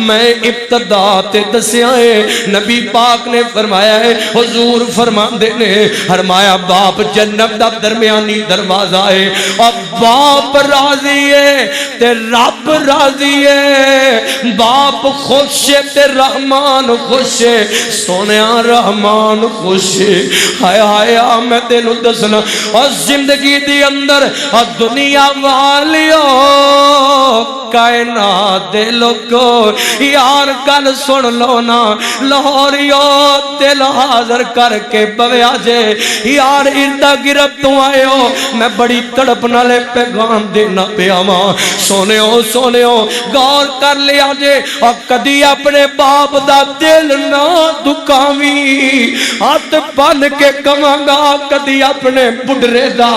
میں ابتدا تے دسیا ہے نبی پاک نے فرمایا ہے حضور فرماندے نے فرمایا باپ جنت دا درمیانی دروازہ ہے اور باپ راضی ہے تے رب راضی ہے باپ خوش ہے تے رحمان خوش ہے سونیا رحمان خوش ہے ہائے ہائے میں تینوں دسنا اور زندگی دی اندر اور دنیا والیو کائنات دے لوگو یار گل سن لو نا لاہوریو دل حاضر کر کے بوے آجے یار اردا گرد تو آئے ہو میں بڑی تڑپ نالے پیغام دینا پیا ماں سونےو غور کر لیا جے اور کدی اپنے باپ دا دل نہ دکھاوی ہاتھ بن کے کمانگا کدی اپنے بڑھرے دا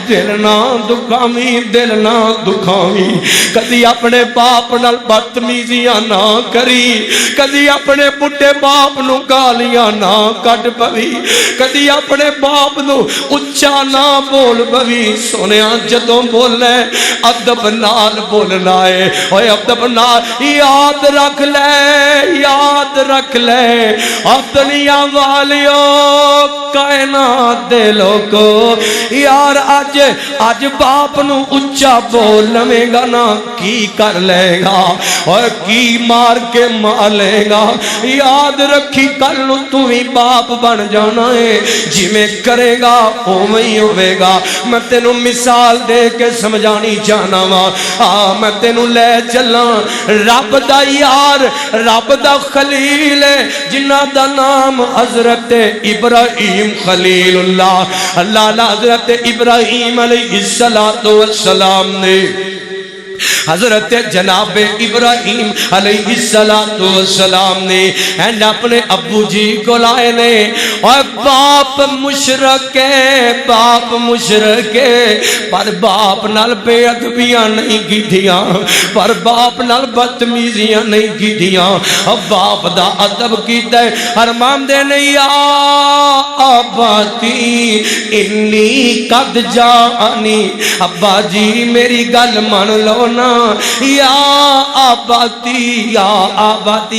دل نہ دکھاوی دل نہ دکھاوی کدی اپنے باپ نال بدتمیزیاں نہ کری کدی اپنے بڑھے باپ نو گالیاں نہ کٹ پوی کدی اپنے باپ نو اچھا نہ بول پوی سونیا جدوں بولے ادب نال بولنا ہے اوے ادب نال یاد رکھ لے دنیا والیو کائنات دے لوگو یار اج باپ نو اچھا بول لوے گا نا کی کر لے گا اور کی مار کے مارے گا یاد رکھی کل نو تو ہی باپ بن جانا ہے جی میں کرے گا اوویں ہی ہوے گا میں تینوں مثال دے کے سمجھانی چاہنا وا میں تینوں لے چلاں رب دا یار رب دا خلیل ہے جنہ دا نام حضرت ابراہیم خلیل اللہ اللہ حضرت ابراہیم علیہ السلام نے حضرت جناب ابراہیم علیہ السلام نے اپنے ابو جی کو لائے نے اور باپ مشرک ہے پر باپ نال بے ادبیاں نہیں کی دیا پر باپ نال بدتمیزیاں نہیں کی دیا اور باپ دا ادب کیتا ہے فرمان دے نے یا اباتی انی قد جانی ابا جی میری گل مان لو نا یا آباتی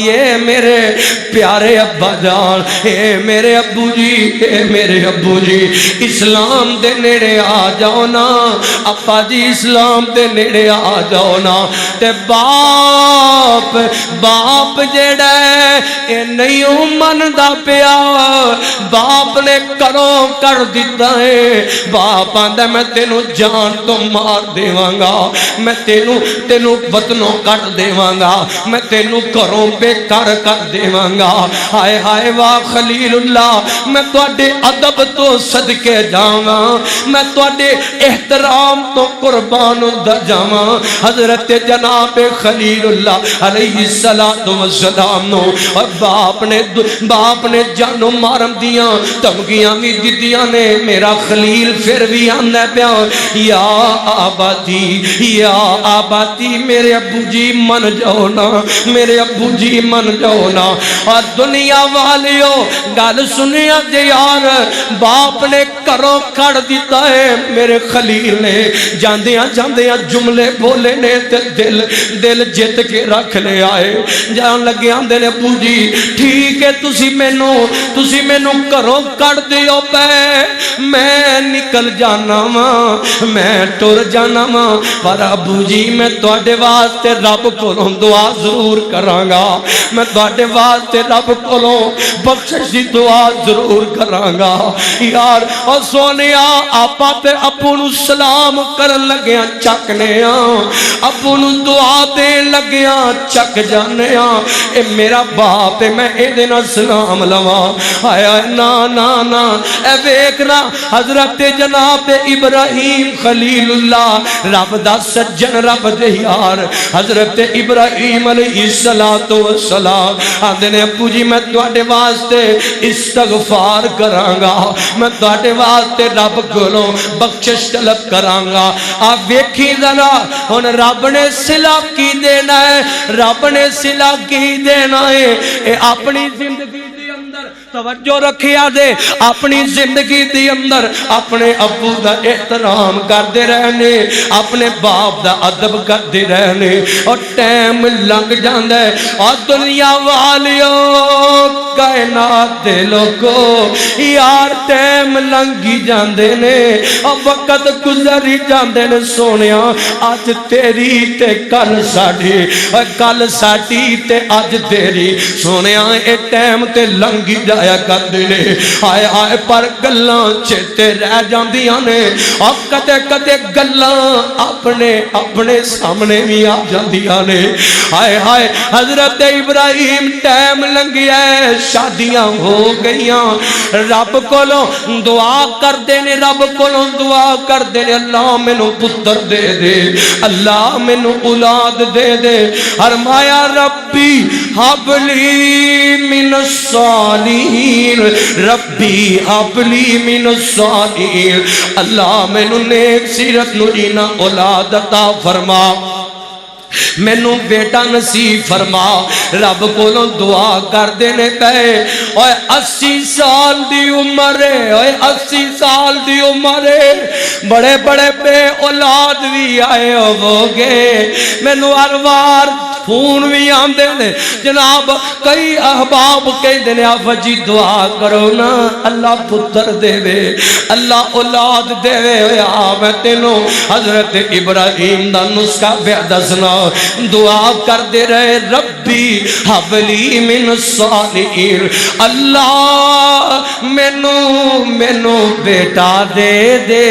اے میرے پیارے ابا جان اے میرے ابو جی اسلام دے نیڑے آ جاؤ نا ابا جی اسلام دے نیڑے آ جاؤ نا تے باپ جیڑا ہے اے نہیں مندا پیا باپ نے کروں کر دیتا ہے باپ آندا میں تینوں جان تو مار دیواں گا میں تینوں وطنوں کٹ دیواں گا میں تینوں گھروں بے کر دیواں گا ہائے ہائے واہ خلیل اللہ میں تواڈے ادب تو صدقے جاواں میں تواڈے احترام تو قربان جاواں حضرت جناب خلیل اللہ علیہ السلام نو اور باپ نے جانو مارم دیاں دھمکیاں بھی دتیاں نے میرا خلیل پھر بھی آندا پیا یا آباتی میرے ابو جی من جاؤ نا میرے ابو جی من جاؤ نا اور دنیا والیو گل سنیا جے یار باپ نے کرو کڑ دیتا ہے میرے خلیل نے جاندیاں جملے بولے نے دل جت کے رکھ لے آئے جان لگے آندے نے ابو جی ٹھیک ہے تسی مینوں کرو کڑ دیو پے میں نکل جانا وا میں ٹر جانا وا پر ابو جی میں تواڈے واسطے رب کولوں دعا ضرور کراں گا میں تواڈے واسطے رب کولوں بخشش دی دعا ضرور کراں گا یار او سونیا آپا تے ابو نو سلام کرن لگیاں چکنے ابو نو دعا دین لگیاں چک جانے اے میرا باپ ہے میں اے دے نال سلام لواں آیا نا نا نا اے ویکھنا حضرت جناب ابراہیم خلیل اللہ رب دا سجن رب دے یار حضرت ابراہیم علیہ السلام آندے نے ابو جی میں تواڈے واسطے استغفار کراں گا میں تواڈے واسطے رب کولوں بخشش طلب کراں گا آ ویکھی ذرا ہن رب نے صلہ کی دینا ہے رب نے صلہ کی دینا ہے اے اپنی زندگی دے اندر توجہ رکھیا دے اپنی زندگی دی اندر اپنے ابو دا احترام کردے رہنے اپنے باپ دا ادب کردے رہنے اور ٹائم لنگ جاندا ہے اور دنیا والیو کائنات دے لوگو یار ٹائم لنگی جاندے نے اور وقت گزری جاندے نے سونیا آج تیری تے کل ساڑی اور کل ساڑی تے آج تیری سونیا اے ٹائم تے لنگی جایا کر دینے آئے آئے پر گلاں چیتے رہ جاندیاں نے اور کدے کدے گلاں اپنے سامنے بھی آ جاندیاں نے آئے آئے حضرت ابراہیم ٹائم لنگیا ہے شادیاں ہو گئیاں رب کولوں دعا کر دینے رب کولوں دعا کر دینے اللہ میں نو پتر دے دے اللہ میں نو اولاد دے دے فرمایا ربی حبلی من الصالحین ربی حبلی من الصالحین اللہ میں نو نیک سیرت نو جینا اولاد عطا فرما مینو بیٹا نصیب فرما رب کولوں دعا کر دینے پے اوے 80 سال دی عمر ہے اوے 80 سال دی عمر ہے بڑے بڑے بے اولاد بھی آئے ہو گے مینو ہر وار فون بھی آندے نے جناب کئی احباب کہندے نے آپ جی دعا کرو نا اللہ پتر دے وے اللہ اولاد دے وے ہویا میں تینوں حضرت ابراہیم دا نسخہ پہ دسنا دعا کر دے رہے ربی حبلی من الصالحین اللہ مینو بیٹا دے دے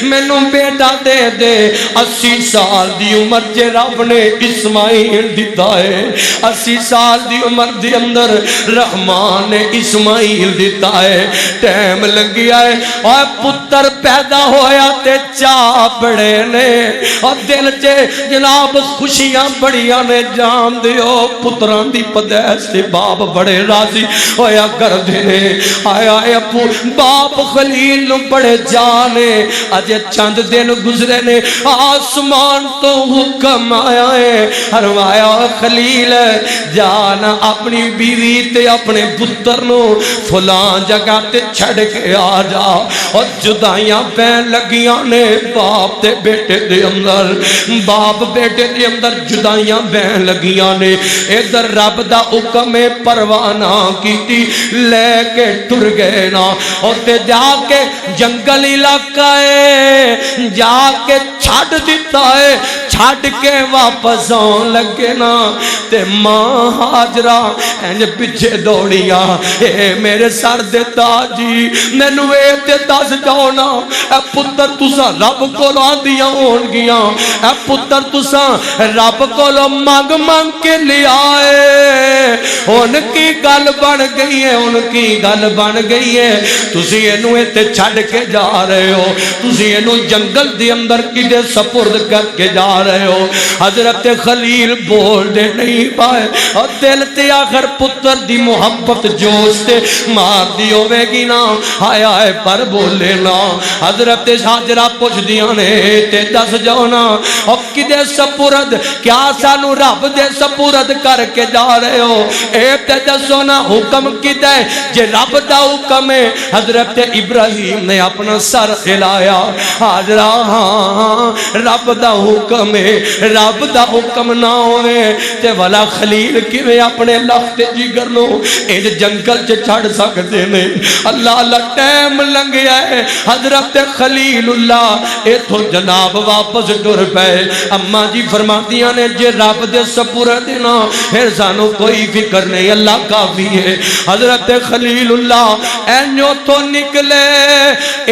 مینو بیٹا دے دے 80 سال دی عمر جے رب نے اسماعیل دیتا ہے 80 سال دی عمر دی اندر رحمان نے اسماعیل دیتا ہے ٹائم لگیا ہے اور پتر پیدا ہویا تے چاہ بڑے نے اور دل چے جناب خوشیاں بڑیاں نے جان دیو پتران دی پدیس سے باپ بڑے راضی ہویا کر دینے آیا اپو باپ خلیل نو بڑے جانے اجے چند دن گزرے نے آسمان تو حکم آیا ہے فرمایا خلیل جانا اپنی بیوی تے اپنے پتر نو فلان جگہ تے چھڑ کے آ جا اور جدائیاں پہن لگیاں نے باپ تے بیٹے دے اندر باپ بیٹے دے اندر جدائیاں بہن لگیاں نے ادھر رب دا حکم پروانہ کیتی لے کے ٹر گئے نا اور تے جا کے جنگل علاقہ ہے جا کے چھڑ دیتا ہے چھڑ کے واپس آن لگے نا تے ماں حاجرہ انج پیچھے دوڑیاں اے میرے سر دے تاجی مینوں اے تے دس جاؤ نا اے پتر تساں رب کولوں آندیاں ہون گیاں اے پتر تساں رب کولوں مانگ مانگ کے لے آئے ان کی گل بن گئی ہے ان کی گل بن گئی ہے تسی اینوں تے چھڈ کے جا رہے ہو تسی اینوں جنگل دے اندر کدے سپرد کر کے جا رہے ہو حضرت خلیل بول دے نہیں پائے اور دل تے آخر پتر دی محبت جوش تے مار دی ہوئے گی نا آئے آئے پر بولے نا حضرت حاجرہ پوچھ دیاں نے تے دس جاؤ نا اور کدے سپرد کیا سانو رب دے سپرد کر کے جا رہے ہو اے تے دسو نا حکم کدے جے رب دا حکم ہے حضرت ابراہیم نے اپنا سر ہلایا حاجرہ ہاں رب دا حکم ہے رب دا حکم نہ ہوئے تے والا خلیل کیویں اپنے لخت جگر نو انج جنگل چ چھڑ سکدے نے اللہ اللہ ٹائم لنگیا ہے حضرت خلیل اللہ ایتھوں جناب واپس ٹر پئے اما جی فرماتیاں نے جے رب دے سپرد نا پھر سانو کوئی فکر نہیں اللہ کافی ہے حضرت خلیل اللہ اینو تو نکلے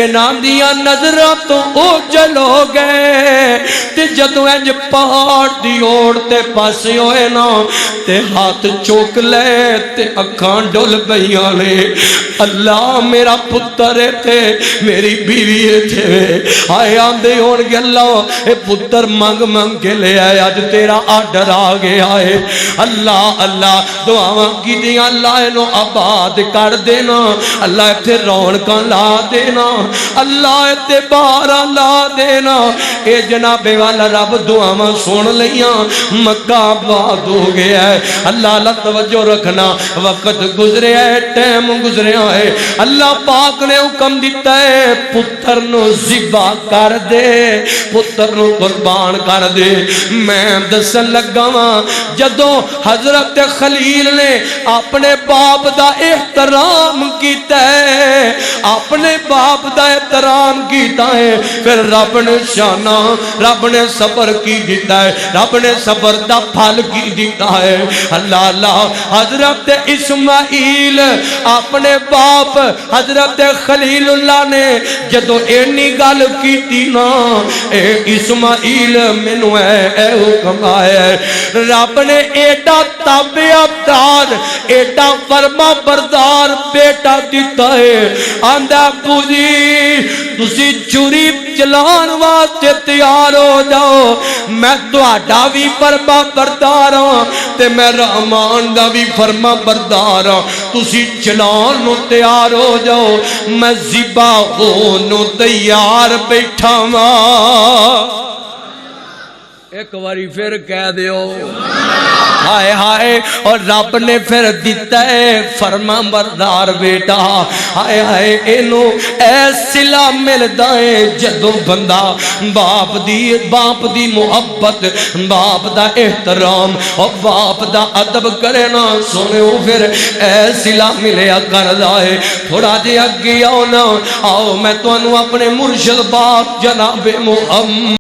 انہاں دیاں نظراں تو اوجل ہو گئے تے جدوں انج پہاڑ دی اوڑ تے پاسے ہوئے نا تے ہاتھ چوک لے تے اکھاں ڈول پئیاں نے اللہ میرا پتر تھے میری بیوی تھے آئے آندے ہون گے اللہ اے پتر مانگ منگ کے لے آئے اج تیرا آڈر آ گیا ہے اللہ اللہ دعاواں کیتیاں اللہ نو آباد کر دینا اللہ تے رونقاں لا دینا اللہ تے بارا لا دینا اے جناب والا رب دعاواں سن لیاں مکہ آباد ہو گیا ہے اللہ اللہ توجہ رکھنا وقت گزرے ہے ٹائم گزریا ہے اللہ پاک نے حکم دیتا ہے پتر نو ذبح کر دے پتر نو قربان کر دے میں دسن لگا ہاں جدوں حضرت خلیل نے اپنے باپ دا احترام کیتا ہے اپنے باپ دا احترام کیتا ہے پھر رب نے شانہ رب نے صبر کی دیتا ہے رب نے صبر دا پھل کی دیتا ہے اللہ اللہ حضرت اسماعیل اپنے باپ حضرت خلیل اللہ نے جدو اینی گل کیتی نا اے اسماعیل مینوں اے حکم آیا رب نے ایڈا تابعدار ایڈا فرما بردار بیٹا دیتا ہے آندا ابو جی تسی چوری چلان واسطے تیار ہو جاؤ میں تہاڈا بھی فرما بردار ہاں تے میں رحمان دا بھی فرما بردار ہاں تسی چلان نو تیار ہو جاؤ میں ذبح ہون نو تیار بیٹھا ہاں ایک باری پھر کہہ دیو ہائے ہائے اور رب نے پھر دیتا ہے فرما بردار بیٹا ہائے ہائے اینو ایسلا ملدا ہے جدوں بندہ باپ دی محبت باپ دا احترام اور باپ دا ادب کرے نا سنو پھر ایسلا ملیا کردا ہے تھوڑا جے اگے آؤ نا آؤ میں تانوں اپنے مرشد باپ جناب محمد